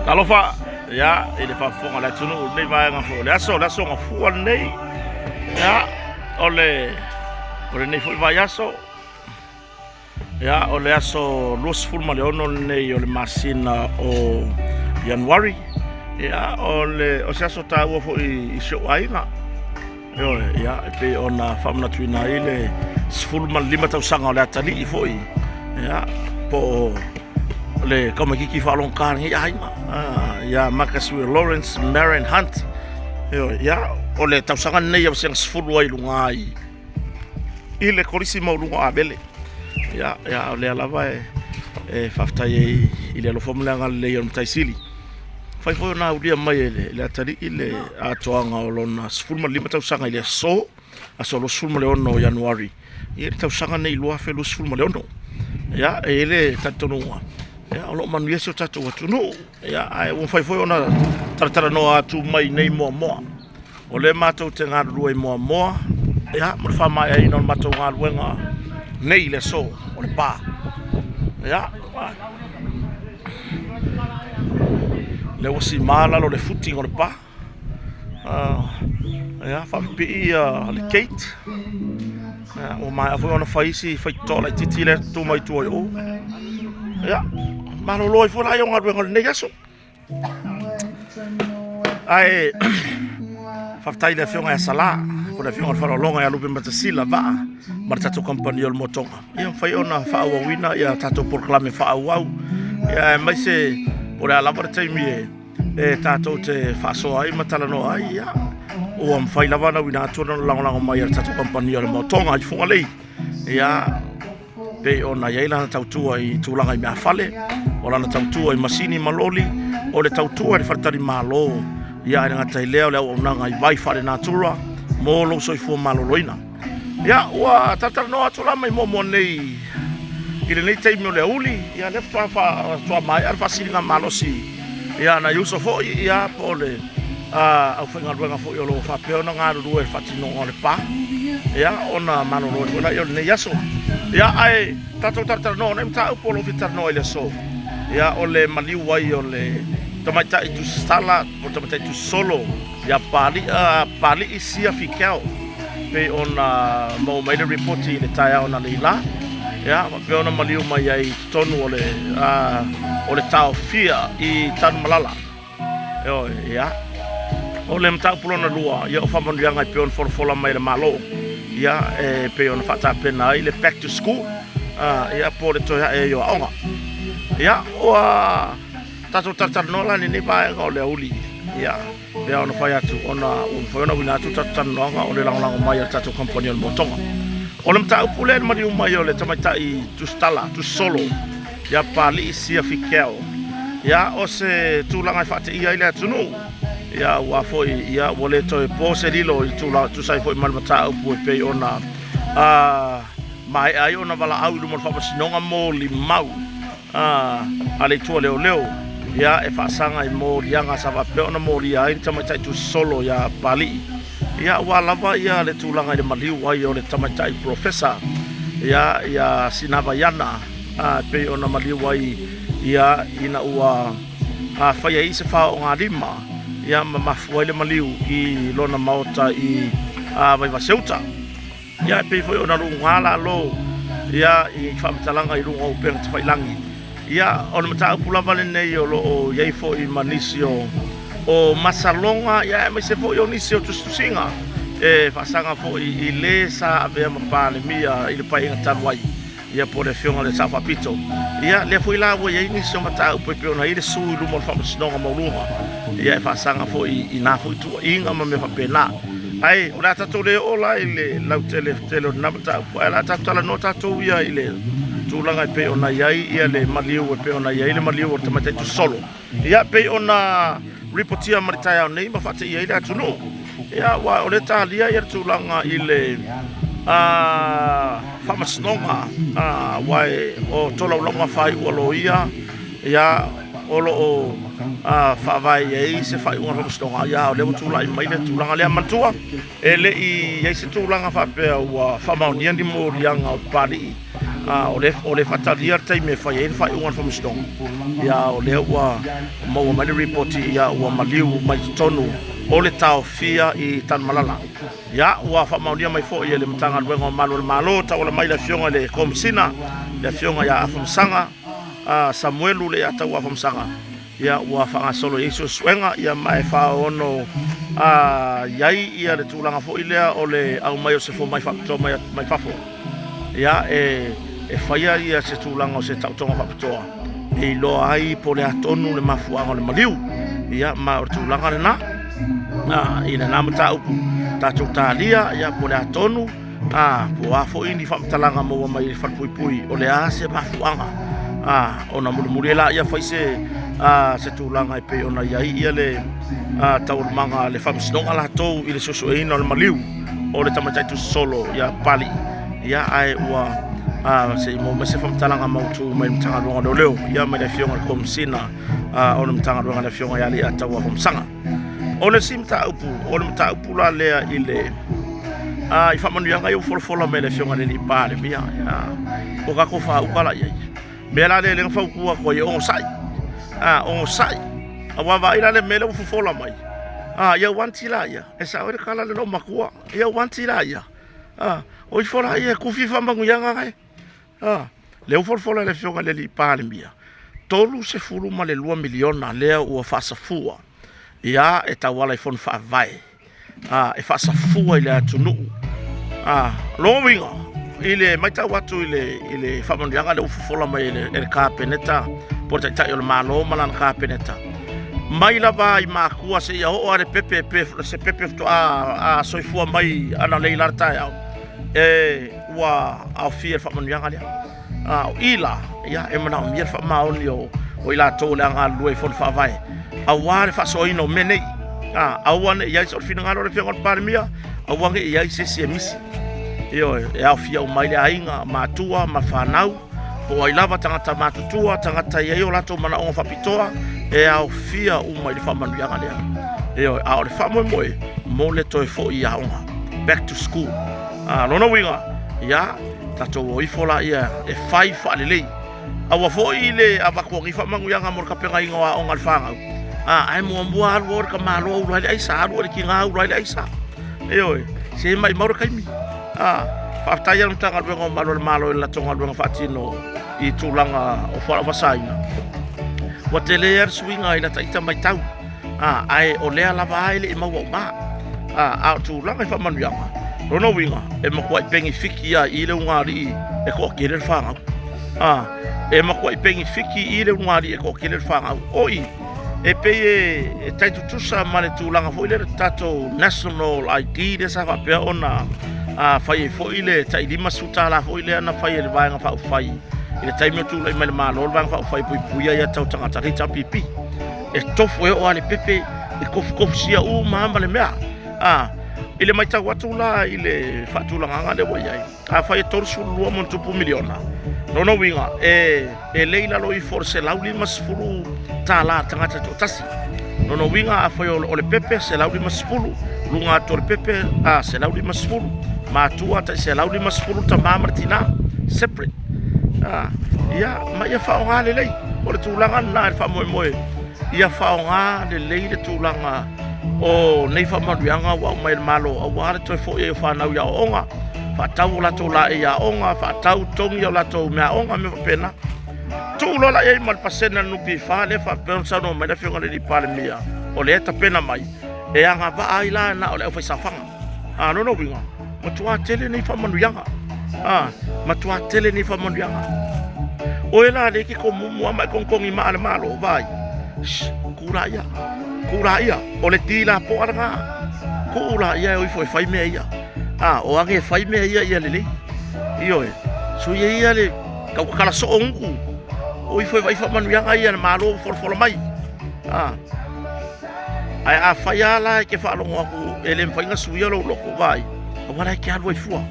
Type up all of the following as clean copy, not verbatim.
Talofa ya ele fa fonga la tunu nei vai nga fo le aso nga fu nei ya ole nei fu vai aso ya ole aso los fu ma le ono nei ole masina o January ya ole o se aso ta wo fo I sho aina yo ya pe ona famna tuina ile fu ma lima tau sanga ole atali fo ya po le como kiki falon kan ya ya Makasui Lawrence Marion Hunt ya ole tausangan nei ya sing sfulu ai lunga ai ile korisi mau lunga abele ya ole lava fafta ye ile lo formula ngal le yon taisili fai foi na udia mai le atari ile atoanga olona sfulu ma lima tausanga ile so aso lo sfulu le ono January ile tausanga nei lua fe lo sfulu le ono ya ele tatonua ya alo manu yeso tatu watu no ya ai won fai foi ona taratara no atu mai nei mo ole mato te ngā rua mo ya mo fa mai ai no mato ngā ruenga nei le so ole pa ya le wasi mala lo le footing ole pa ya fa pi le Kate ya o mai foi ona faisi fai tola titile tu mai tu o ya malo loi fo la yo ngā ruenga nei aso ai faftai le fionga ya sala ko le fionga faro longa ya lupe matasila va martato company ol motonga ia fai ona fa wa wina ya tato proclame fa wa ya mai se ora la morte mi tato te fa so ai matala no ai ya o am fai lava na wina to no la mai ya tato company ol motonga i funga lei ya pe ona ya ila tautua I tulanga I mafale ola na tautua I masini maloli o le tautua I fartari malo ya nga taileo le ona I vai fare natura mo lo so I fu maloloina ya wa tatar no atula mai mo nei ile nei tai mo le uli ya le fa mai alfa singa malosi ya na yuso fo ya pole au fenga ruanga fo yo lo fa pe ona nga ru e fatino ole pa ya ona manolo ona yo ne yaso ya ai tato tatar no nem ta polo fitar no ile so ya ole maliu wai ole tomata itu sala o tomata itu solo ya pali isia fikao pe ona mo mai report ile taia ona leila ya pe ona maliu mai ai tonu ole tau fia I tan malala yo ya ole mta pulona lua ya fa mon yanga pe on for fola mai le malo ya pe on fata pena ile back to school ya por to ya yo onga ya wa tato tatar no la ni ba ga le uli ya pe on fa ya tu ona un fa ona wina tu tatar no ga ole lang mai tato company mo tonga ole mta pulen mari u mai ole tamata I tu stala tu solo ya pali sia fikeo ya ose tu langa fata ia ile tu no ya wa foi ya wole to pose lilo tu sai foi mal mata pu pe ona mai ai ona vala au mo fa sinonga mo limau ale tu leo ya e fa sanga I mo yanga sa va pe ona mo lia in tamata tu solo ya pali ya wa lava ya le tu langa de maliu wa yo le tamata professor ya sinava yana pe ona maliu wa ya ina ua fa ya ise fa on adima ya mafua ile maliu I lona maota I vai vaseuta ya pe foi ona ngala lo ya I famtalanga I lunga upe te failangi ya ona mata pula vale nei lo ya fo I manisio o masalonga ya me se fo yo nisio tu singa fasanga fo I lesa ave mapale mia ile pai tanwai ya por fionga le safa pito ya le foi la wo ya inisio mata upe pe ona ile su lu mo fam sinonga mo lunga ya fa sanga fo I na fo tu inga ma me fa pena ai ora tatu le ola ile lau tele na mata ala tatu la nota tu ya ile tu langa pe ona ya ia le maliu pe ona ya ile maliu o tamata tu solo ya pe ona reportia maritaya nei ma fa te ia ile tu no ya wa ole ta lia ya tu langa ile famasnonga wai o tola longa fai o loia ya olo o fa vai e se fai unha famasnonga ya le tu lai mai le tu langa le mantua ele I se tu langa fa pe o fa mauni ndi mo rianga o pali ole fatalia tai me fai en fai un from stone ya ole wa mo ma report ya wa maliu mai tonu ole tau fia I tan malala ya wa fa maudia mai fo ile mtanga lwengo malo ta ole mai la fionga le komsina la fionga ya afum sanga Samuel ule ata wa afum sanga ya wa fa solo yesu swenga ya mai fa ono yai ia le tulanga fo ile ole au mai se fo mai fa to mai fa fo ya e faia ia se tulanga se tautonga fa pitoa e lo ai po le atonu le mafuanga le maliu ya ma tulanga le na ina na mata upu ta talia ya po le atonu po afo ini fa talanga mo mai fa pui o le ase mafuanga ona mulula ia faise se tulanga pe ona ia le tau manga le fa msnonga la to ile soso ina le maliu o le tamata tu solo ya pali ya ai wa se mo se fam talanga mautu mai mtanga ronga leo ya mai da fionga kom sina ona mtanga ronga da fionga ya li atawa kom sanga ona simta upu la lea ile I fa manu yanga yo folfola mai da fionga ni pale bia ya o ka ko fa ukala ye me la le fa ku ko ye on sai awa va ila le mele folfola mai ya wantila ya esa ore kala le lo makua ya wantila ya o fora ia ku fifa mangu yanga kai le folfola le fionga le li pale bia tolu se fulu ma le 2 miliona le o fa safua ya etawala ifon fa vai e fa safua ile atunu lo winga ile maita watu ile fa mangu yanga le folfola mai ile ka peneta porta ta yo malo malan ka peneta mai la vai ma ku se ya o are pepe se pepe to soifua mai ana le larta ya wa au fier fa man yanga ila ya e mana mier fa ma on yo o ila to la nga lue fon fa vai aware fa so ino mene awan ya so fina nga lo fe ngon parmia awange ya se misi yo ya fia o mai la inga matua mafanau o ila va tangata matutua tangata yo la to mana on fa pitoa au fia o mai fa man yanga yo au fa mo le to fo ya on back to school no winga ya tato o ifola ia e fai fa lele awa fo ile abako ngifa mangu yanga mor kapenga inga wa ongal fanga ai mo mbuar wor ka malo ura ai sa ura ki nga ura ai sa se mai mor kaimi fa tayar mtanga ngo malo la tonga ngo fatino I tulanga o fora vasaina wa teleer swinga ina taita mai tau ai o lea lava ile ma wa tulanga fa manu yanga Rono winga e makua pengi fiki ya ile ngari e ko kire fanga e makua pengi fiki ile ngari e ko kire fanga oi e pe e taitu tusa male tulanga fo ile tato national ID de sa fa pe ona fai fo ile tai lima sutala fo ile na fai le vanga fa fai ile tai me tu le mal malo vanga fa fai puia ya tau tanga tarita pipi e tofu e o ale pepe e kof sia u mamba le mea ile mai tau watu la ile fatula nganga le wayai fai torsu lu mo tupu miliona no winga e leila lo I forse lauli masfulu tala tangata to tasi no winga fai o le pepe se lauli masfulu lunga to le pepe se lauli masfulu matua ta se lauli masfulu ta martina separate ya mai fa nga le lei o le tulanga na fa mo ia fa nga le lei le tulanga o nei fa maduanga wa mai malo o wa to fo e fa na ya onga fa tau la to la ya onga fa tau tong ya la to me onga me pena tu lo la e mal pasena no pi fa le fa pensa no me le fionga le di palmia o le ta pena mai e anga va ai la na o le fa safanga no winga matua tele nei fa maduanga matua tele nei fa maduanga o ela le ki ko mu ma kon i malo vai Kuraya o le tila po aranga kuraya o foi fai me ia o ange fai me ia le io su ia le ka kala so onku o foi vai fa manu yanga ia malo for mai ai fai ala ke fa lo aku ele fai nga su ia lo ko vai o wala ke alwa fua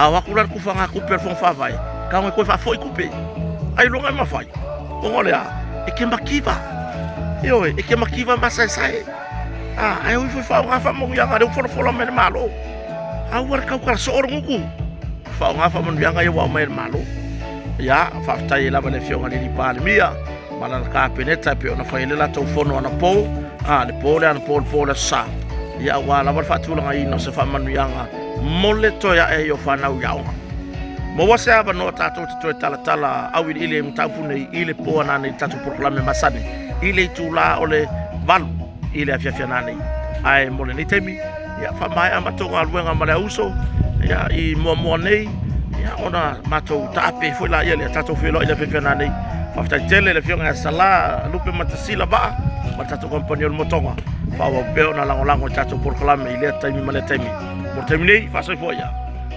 wa kula ku fa nga ku perfon fa vai ka ngo ko fa foi ku pe ai lo nga ma fai o ngole e ke makiva e ke makiva masai ai o foi fa nga fa mo yanga de for me malo war ka so or nguku fa nga fa mo yanga ye wa mai malo ia whaftai lava le fionga ni palemia mana ka peneta pe ona whailela tau fono ana pou le pole ana pole sa ia wa lava whatulanga ina se whamanuianga mole toia e o whanau iaonga mo wase ava no tatou te toe tala au ile mtapune ile po ana nei tatou proklame masani ile tula ole valu ile afiafia nane ai mole ni temi ia whamai amatonga aluenga male uso ia i mua nei ia ona matou tape foi la ia le tatou felo ile afiafia nane whaftai tele le fionga sala lupe matasila ba tatou kompani motonga fa wa pe ona lango tatou proklame ile taimi male taimi mo taimi nei fa soi foia